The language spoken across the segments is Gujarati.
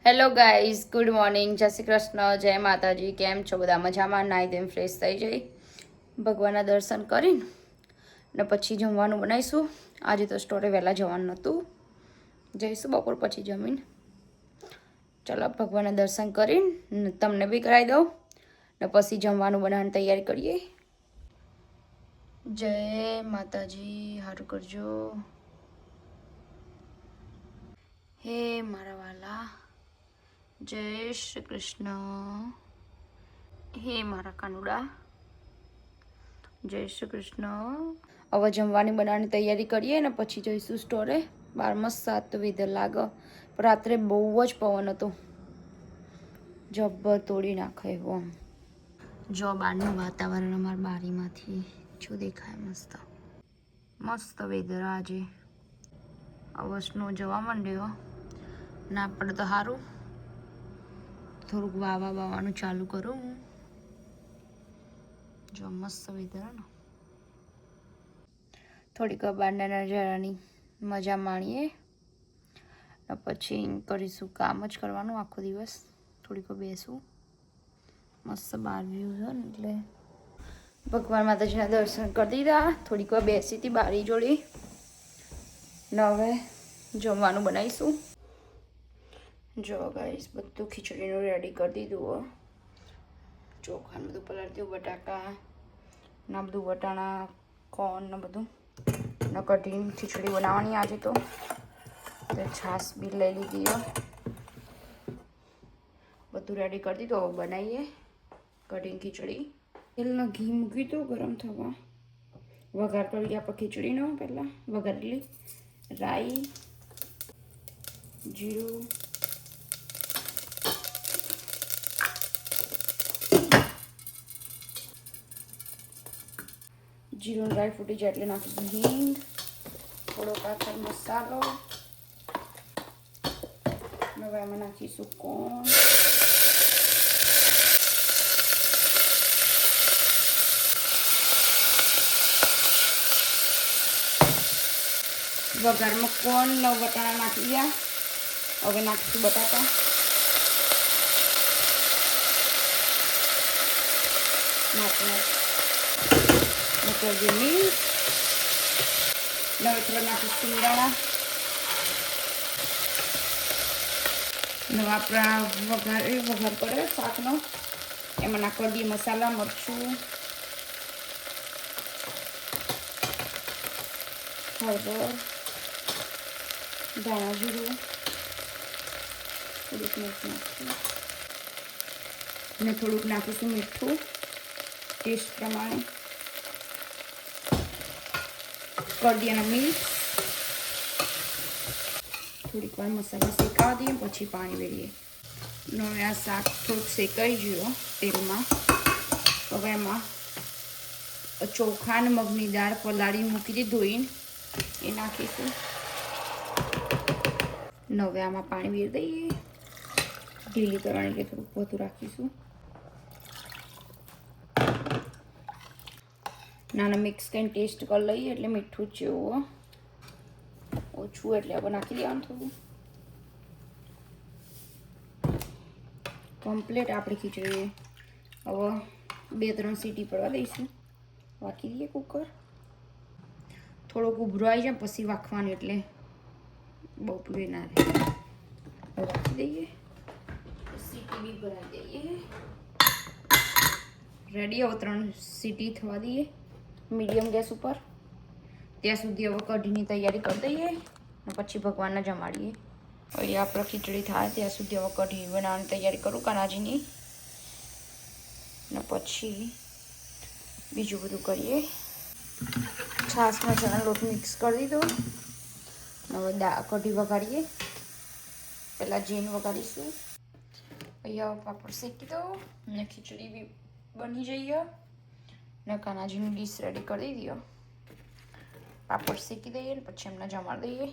હેલો ગાઈઝ, ગુડ મોર્નિંગ, જય શ્રી કૃષ્ણ, જય માતાજી. કેમ છો બધા? મજામાં? નાહી ધોઈને ફ્રેશ થઈ જઈ ભગવાનના દર્શન કરીને ને પછી જમવાનું બનાવીશું. આજે તો સ્ટોરે વહેલા જવાનું નહોતું, જઈશું બપોર પછી જમીને. ચાલો ભગવાનના દર્શન કરીને તમને બી કરાવી દઉં ને પછી જમવાનું બનાવવાની તૈયારી કરીએ. જય માતાજી, સારું કરજો. હે મારા વાલા, જય શ્રી કૃષ્ણ. હે મારા કાનુડા, જય શ્રી કૃષ્ણ. હવે જમવાની બનાવવાની તૈયારી કરીએ ને પછી જઈશું સ્ટોરે. બાર મસ્ત સાત વેધર લાગે. રાત્રે બહુ જ પવન હતો, જબ્બર તોડી નાખે એવો. આમ જો બહારનું વાતાવરણ અમારા બારીમાંથી શું દેખાય, મસ્ત મસ્ત વેધર આજે. હવે સ્નો જવા માંડ્યો, ના પડે તો સારું. થોડુંક વાવાનું ચાલુ કરું. જો મસ્ત વેધર ને, થોડીક બહારના નજારાની મજા માણીએ ને પછી કરીશું. કામ જ કરવાનું આખો દિવસ. થોડીક બેસું, મસ્ત બહાર વ્યૂ છે ને એટલે. ભગવાન માતાજીના દર્શન કરી દીધા. થોડીક વાર બેસી હતી બારી જોડે ને હવે જમવાનું બનાવીશું. જો ગાઈસ, બધું ખીચડીનું રેડી કરી દીધું. ચોખાને બધું પલાળી દીધું, બટાકા ના બધું, વટાણા, કોર્ન ને બધું ને કઢીને ખીચડી બનાવવાની આજે તો છાશ બી લઈ લીધી. બધું રેડી કરી દીધું. હવે બનાવીએ કઢીને ખીચડી. તેલનો ઘી મૂકી દો ગરમ થવા. વઘાર કરી આપણે ખીચડીનો. પહેલાં વઘારેલી રાઈ, જીરું, જીરું રાઈ ફૂટી જાય એટલે નાખીશું હિંગ, થોડો કાચર મસાલો. હવે એમાં નાખીશું કોર્ન, વઘારમાં કોર્ન ને વટાણા નાખી ગયા. હવે નાખીશું બટાકા. નાખી મિર્ચ ને હવે થોડા નાખીશું સિંગદાણા ને આપણા વઘાર પડે શાકનો એમાં નાખી દઈએ મસાલા, મરચું, હળદર, ધાણા જીરું, થોડુંક મિર્ચ નાખીશું ને થોડુંક નાખીશું મીઠું ટેસ્ટ પ્રમાણે. કરી દઈએ મિક્સ. થોડીક વાર મસાલા શેકાવા દઈએ, પછી પાણી વેરીએ. હવે આ શાક થોડુંક શેકાઈ ગયું તેલમાં. હવે એમાં ચોખા અને મગની દાળ પલાળીને મૂકી દીધી ધોઈને, એ નાખીશું. હવે આમાં પાણી વેરી દઈએ. ઢીલી કરવાની એટલે થોડુંક વધુ રાખીશું. નાના મિક્સ કરીને ટેસ્ટ કરી લઈએ. એટલે મીઠું જેવું ઓછું એટલે હવે નાખી દેવાનું થોડું. કમ્પ્લીટ આપણી ખીચડી હવે 2-3 સીટી પડવા દઈશું. વાકી દઈએ કુકર. થોડોક ઉભરો આવી જાય પછી વાખવાનું એટલે બહુ પૂરી ના રહે. હવે વાકી દઈએ, સીટી બી ભરાઈ દઈએ. રેડી. હવે 3 સીટી થવા દઈએ મીડિયમ ગેસ ઉપર. ત્યાં સુધી હવે કઢીની તૈયારી કરી દઈએ અને પછી ભગવાનને જમાડીએ. હવે આપણે ખીચડી થાય ત્યાં સુધી હવે કઢી બનાવવાની તૈયારી કરું કાનાજીની ને પછી બીજું બધું કરીએ. છાશમાં ચણાનો લોટ મિક્સ કરી દીધો. હવે કઢી વઘારીએ. પહેલાં જીન વઘારીશું. અહીંયા પાપડ શેકી દો ને ખીચડી બી બની જઈએ ને કાનાજીની ડીશ રેડી કરી દઈએ. પાપડ શેકી દઈએ ને પછી એમને જમાડી દઈએ.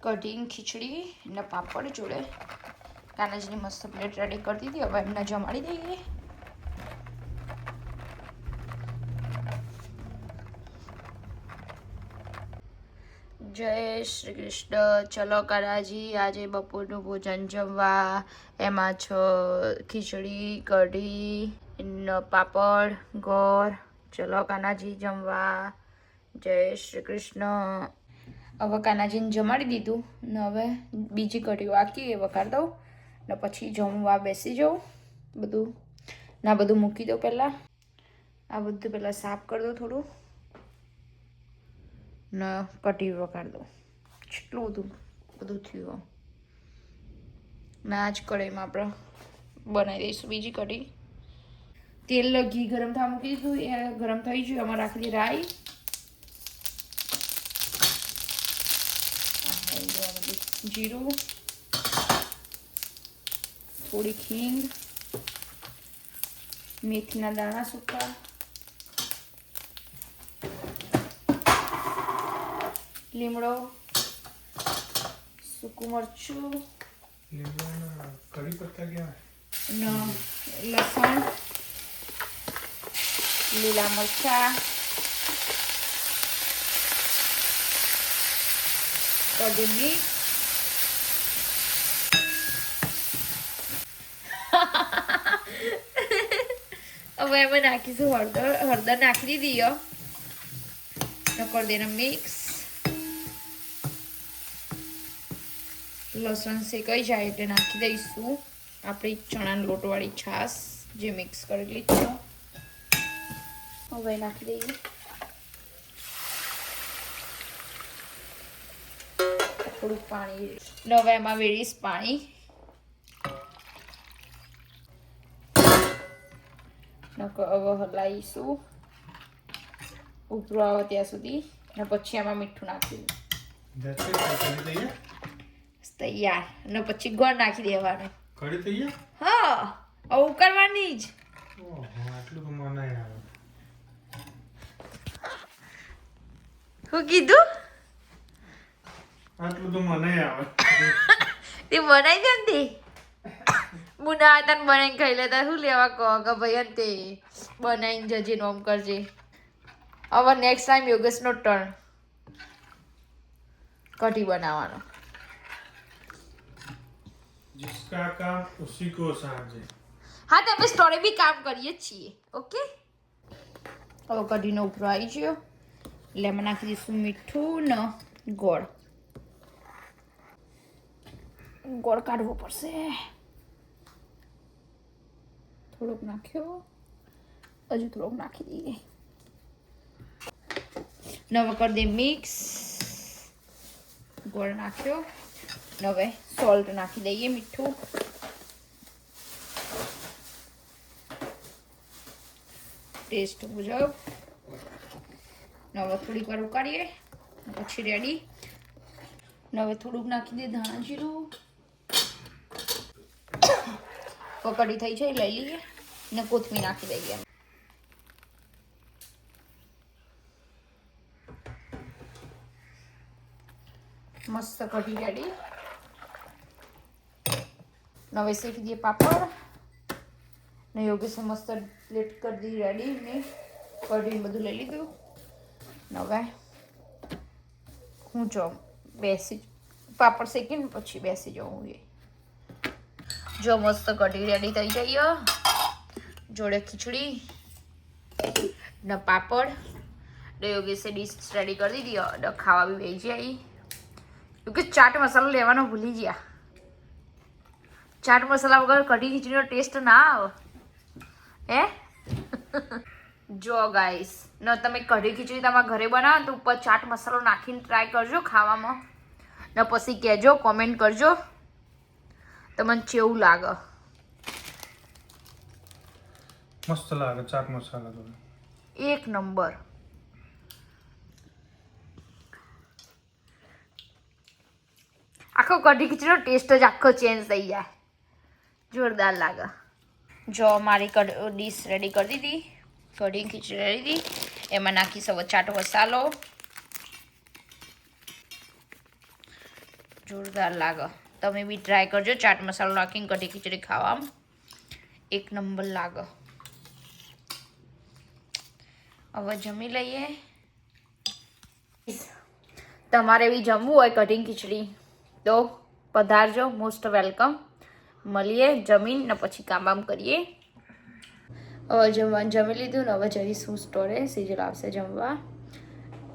કઢી, ખીચડી ને પાપડ જોડે કાનાજીની મસ્ત પ્લેટ રેડી કરી દીધી. હવે એમને જમાડી દઈએ. જય શ્રી કૃષ્ણ. ચલો કારાજી, આજે બપોરનું ભોજન જમવા. એમાં છો ખીચડી, કઢી, પાપડ, ગોળ. ચલો કાનાજી જમવા. જય શ્રી કૃષ્ણ. હવે કાનાજીને જમાડી દીધું ને હવે બીજી કઢી વાકી એ વઘાર દઉં ને પછી જમવા બેસી જાઉં. બધું મૂકી દઉં પહેલાં. આ બધું પહેલાં સાફ કરી દઉં થોડું ને કઢી વઘાર દઉં. કેટલું બધું થયું. ને આ જ કઢાઈમાં આપણે બનાવી દઈશું બીજી કઢી. તેલ ઘી ગરમ થવા મૂકી દીધું. એ ગરમ થઈ ગયું. એમાં રાખી દીધી રાઈ, જીરું, થોડી હિંગ, મેથીના દાણા સૂકા, લીમડો, સૂકું મરચું, કઢી પત્તા કહેવાય, લસણ, લીલા મરચા, કઢી મિક્સ, હવે એમાં નાખીશું હળદર નાખી દીધી કરી દેને મિક્સ. લસણ શેકાઈ જાય એટલે નાખી દઈશું આપણી ચણાનો લોટવાળી છાશ જે મિક્સ કરેલી છે. હવે નાખી દઈએ. થોડુંક પાણી. હવે એમાં વેળીશ પાણી. હવે હલાવીશું ઉભરો આવે ત્યાં સુધી ને પછી એમાં મીઠું નાખી દઉં. તૈયાર. ને પછી ગોળ નાખી દેવાનું. કઢી તૈયાર. હા, હવે ઉકળવાની જ. આટલું તો મને આવે. શું કીધું? આટલું તો મને આવે. તે બનાવી દે ને. હું ના હતા ને બનાવીને ખાઈ લેતા. શું લેવા કહો કે ભાઈ તે બનાવીને જજે નોમ કરજે. હવે નેક્સ્ટ ટાઈમ યોગેશનો ટર્ન કઢી બનાવવાનો. जिसका काम उसी को साझे. હા, તમે સ્ટોરી બી કામ કરીએ છીએ. ઓકે, હવે કઢીનો ઉભરો આવી ગયો એટલે એમાં નાખી દઈશું મીઠું ને ગોળ. ગોળ કાઢવો પડશે. થોડોક નાખ્યો, હજુ થોડોક નાખી દઈએ. હવે કરી દઈએ મિક્સ. ગોળ નાખ્યો. હવે સોલ્ટ નાખી દઈએ, મીઠું. ટેસ્ટ મુજબ. હવે થોડીક વાર ઉકાળીએ પછી રેડી. હવે થોડુંક નાખી દઈએ ધાણા જીરું. કઢી થઈ છે લઈ લઈએ ને કોથમીર નાખી દઈએ. મસ્ત કઢી રેડી. હવે શેકી દઈએ પાપડ ને યોગેશે મસ્ત પ્લેટ કરી દીધી રેડી. ને કઢી બધું લઈ લીધું. હવે હું જો બેસી પાપડ શેકીને પછી બેસી જાઉં. જો મસ્ત કઢી રેડી થઈ જઈએ. જોડે ખીચડી ને પાપડ ને યોગેશે ડીશ રેડી કરી દીધી. ને ખાવા બી બેસી જાય. क्योंकि चाट मसाला लेवानो भूली गया. चाट मसाला वगैरह कढ़ी खीचड़ी टेस्ट ना આવે હે. જો ગાઈસ, ન તમે કઢી ખીચડી તમારા ઘરે બનાવો તો ઉપર ચાટ મસાલો નાખીને ટ્રાય કરજો ખાવામાં ને પછી કહેજો, કોમેન્ટ કરજો તમને કેવું લાગે. મસ્ત લાગે ચાટ મસાલા તો એક નંબર. આખો કઢી ખીચડીનો ટેસ્ટ જ આખો ચેન્જ થઈ જાય. જોરદાર લાગે. જો મારી ડીશ રેડી કરી દીધી. કઢી ખીચડી રેડી. એમાં નાખીશ હવે ચાટ મસાલો. જોરદાર લાગે. તમે બી ટ્રાય કરજો ચાટ મસાલો નાખીને કઢી ખીચડી ખાવામાં. એક નંબર લાગે. હવે જમી લઈએ. તમારે બી જમવું હોય કઢી ખીચડી તો પધારજો, મોસ્ટ વેલકમ. મળીએ જમીન ને પછી કામ બામ કરીએ. જમી લીધું ને હવે જઈશું સ્ટોરે. સિજલ આવશે જમવા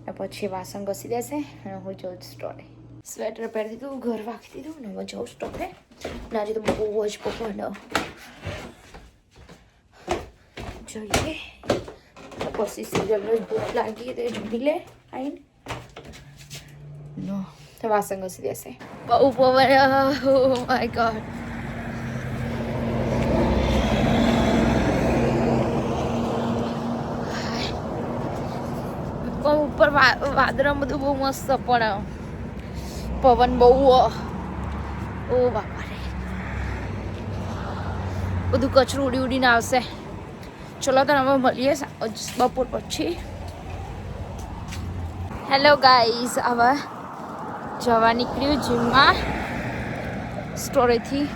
ને પછી વાસણ ઘસી દેશે અને હું જઉં સ્ટોરે. સ્વેટર પહેરી દીધું, ઘર વાગી દીધું ને હવે જઉં સ્ટોરે. ને આજે તો બહુ જ પવન જોઈએ. પછી સિજલને ભૂખ લાગી તો જમી લે આવીને. નો વાસણ ઘસી દેશે. બહુ પવન. Oh my God. ઉપર વાદળા બધું બહુ મસ્ત પણ પવન બહુ. ઓ બાપા રે, બધું કચરું ઉડી ઉડીને આવશે. ચલો તો હવે મળીએ બપોર પછી. હેલો ગાઈઝ, હવે જવા નીકળ્યું જીમમાં સ્ટોરેથી.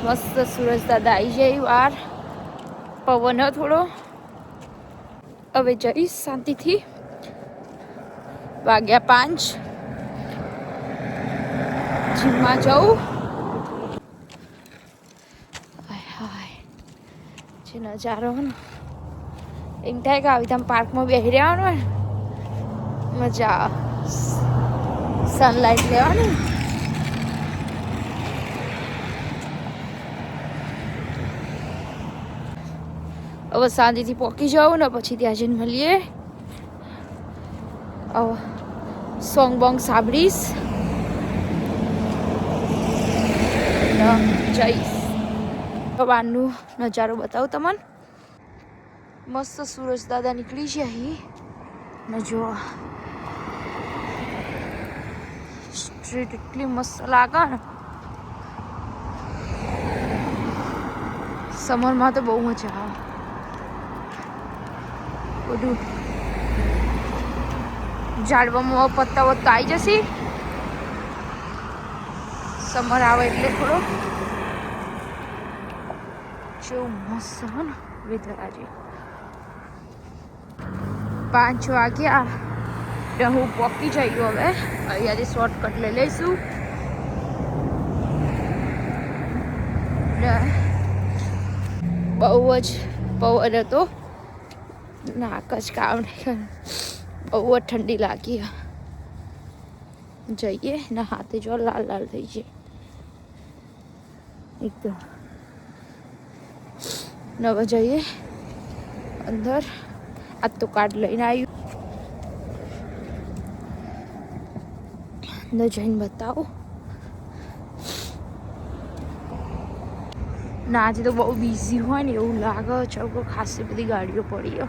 મસ્ત સુરજ દાદા આવી જાય વાર, પવન થોડો. હવે જઈશ શાંતિથી. વાગ્યા 5, જીમમાં જવું. હાય જે નજારો ને એમ થાય કે આવી તમે પાર્કમાં બેસી રહેવાનું હોય ને મજા આવે. સનલાઇટ લેવાની. હવે શાંતિથી પોકી જાઉં ને પછી ત્યાં જઈને મળીએ. હવે સોંગ બોંગ સાંભળીશ જઈશ. બહારનું નજારો બતાવું તમને. મસ્ત સુરજ દાદા નીકળી છે અહીં ને જો સ્ટ્રીટ એટલી મસ્ત લાગે ને. સમરમાં તો બહુ મજા આવે. બધું ઝાડવામાં પત્તા વત્તા આવી જશે. સમર આવે એટલે થોડો જેવું મસ્ત હે ને વેધર. આજે 5 વાગ્યા એટલે હું પોકી જઈ હવે. અહીંયાથી શોર્ટકટ લઈ લઈશું. બહુ જ પવન હતો, નાક જ કામ નહીં કરે. બહુ જ ઠંડી લાગી. જઈએ ને હાથે જો લાલ લાલ થઈ જાય એકદમ. નવા જઈએ અંદર. આજ તો કાર્ડ લઈને આવ્યું. અંદર જઈને બતાવું. ના આજે તો બહુ બિઝી હોય ને એવું લાગે. ચૌકો ખાસી બધી ગાડીઓ પડી.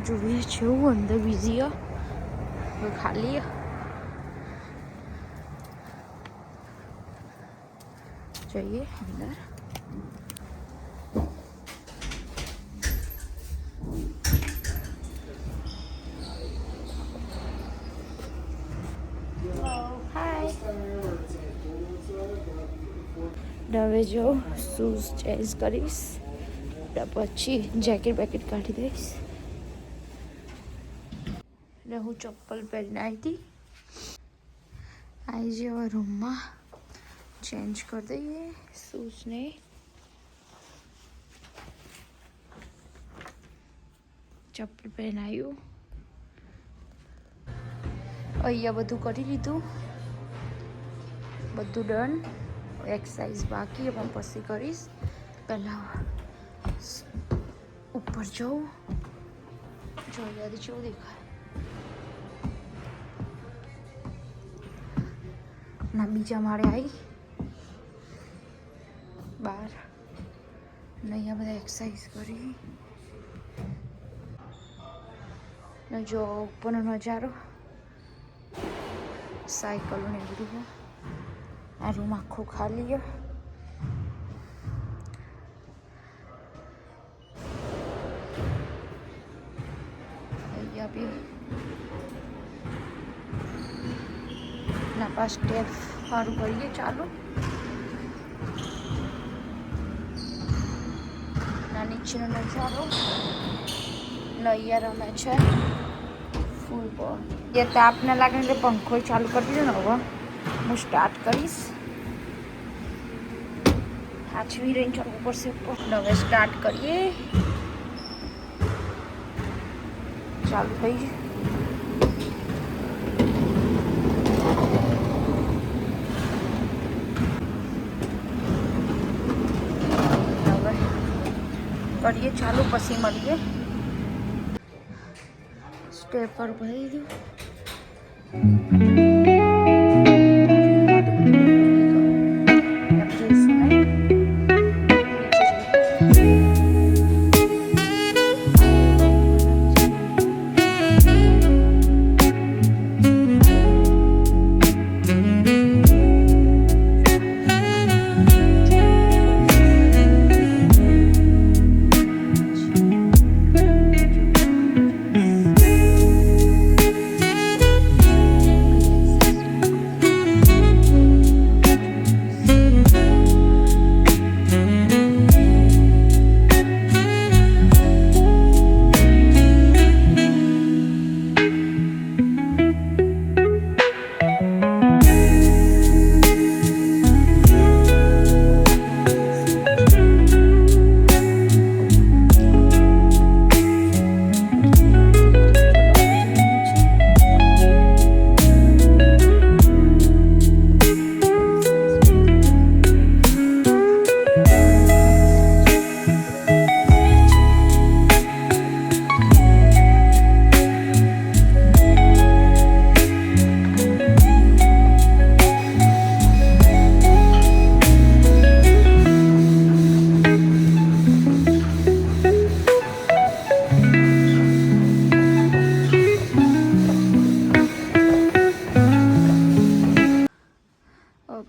જોઈએ છે એવું અંદર બિઝી હવે ખાલી. જઈએ અંદર. હવે જો શૂઝ ચેન્જ કરીશ પછી જેકેટ બેકેટ કાઢી દઈશ. ને હું ચપ્પલ પહેરીને આવી હતી. આવી જે હવે રૂમમાં ચેન્જ કરી દઈએ શૂઝને. ચપ્પલ પહેરીને આવ્યું. અહીંયા બધું કરી લીધું, બધું ડન. એક્સરસાઇઝ બાકી પણ પછી કરીશ. પહેલાં ઉપર જવું. જોઈએ જેવું દેખાય ના. બીજા માળે આવી બહાર ને અહીંયા બધા એક્સરસાઇઝ કરી ને જો ઉપરનો નજારો સાયકલો ને બધું. આ રૂમ આખો ખાલી. અહીંયા બી ના પાસ સ્ટેપ સારું કરીએ. ચાલો ના નીચેનો નજારો. નૈયા રમે છે ફૂલ પર જે તાપ ના લાગે એટલે પંખો ચાલુ કરી દીધો ને હવે હું સ્ટાર્ટ કરીશ. હાચવી રહીને ચડવું પડશે ઉપર. હવે સ્ટાર્ટ કરીએ. ચાલુ થઈ ગયું. હવે કરીએ ચાલુ, પછી મળીએ. સ્ટેપ પર ભરી દઉં.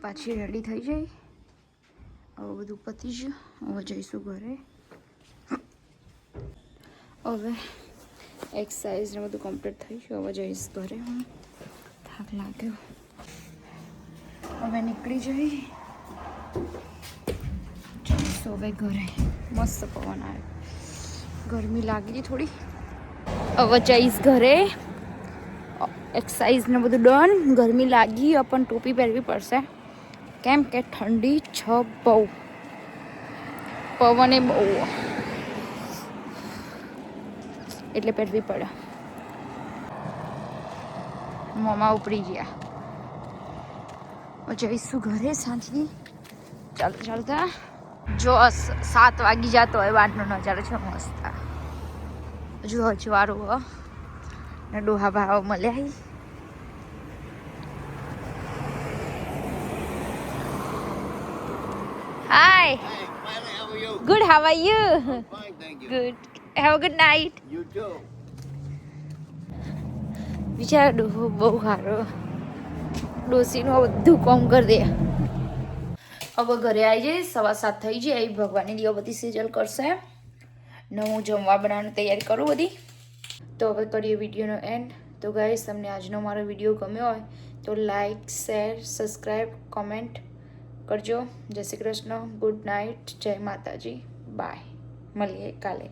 પાછી રેડી થઈ જઈ. હવે બધું પતી ગયું. હવે જઈશું ઘરે. હવે એક્સરસાઇઝ ને બધું કમ્પ્લીટ થઈ ગયું. હવે જઈશ ઘરે. હું થાક લાગ્યો. હવે નીકળી જઈ. જઈશું હવે ઘરે. મસ્ત પવન આવ્યો. ગરમી લાગી હતી થોડી. હવે જઈશ ઘરે. એક્સરસાઇઝ ને બધું ડન. ગરમી લાગી પણ ટોપી પહેરવી પડશે કેમ કે ઠંડી છે બહુ. પવને બહુ એટલે પહેરવી પડે. મોંમાં ઉપડી ગયા. જઈશું ઘરે સાંજની. ચાલતા ચાલતા જો 7 વાગી જતો હોય. બહારનો નજારો છે મસ્ત. હજુ અજવાળું ને ડોહા ભાવ મળ્યા. Hi. Hey, Miley, how are you? Good. How are you? Fine, thank you. Good. Have a good night. You too. બિચારા ડોહો બહુ સારો. ડોસીનું બધું કામ કરી દે. હવે ઘરે આવી જઈશ. 7:15 થઈ જાય. ભગવાનની દીવાબત્તી સિજલ કરશે ને હું જમવા બનાવવાની તૈયારી કરું બધી. તો હવે કરીએ વિડીયોનો એન્ડ. તો ગાઈસ, તમને આજનો મારો વિડીયો ગમ્યો હોય તો લાઈક, શેર, સબસ્ક્રાઈબ, કોમેન્ટ કરજો. જય શ્રી કૃષ્ણ. Good night. જય માતાજી. બાય. મળીએ કાલે.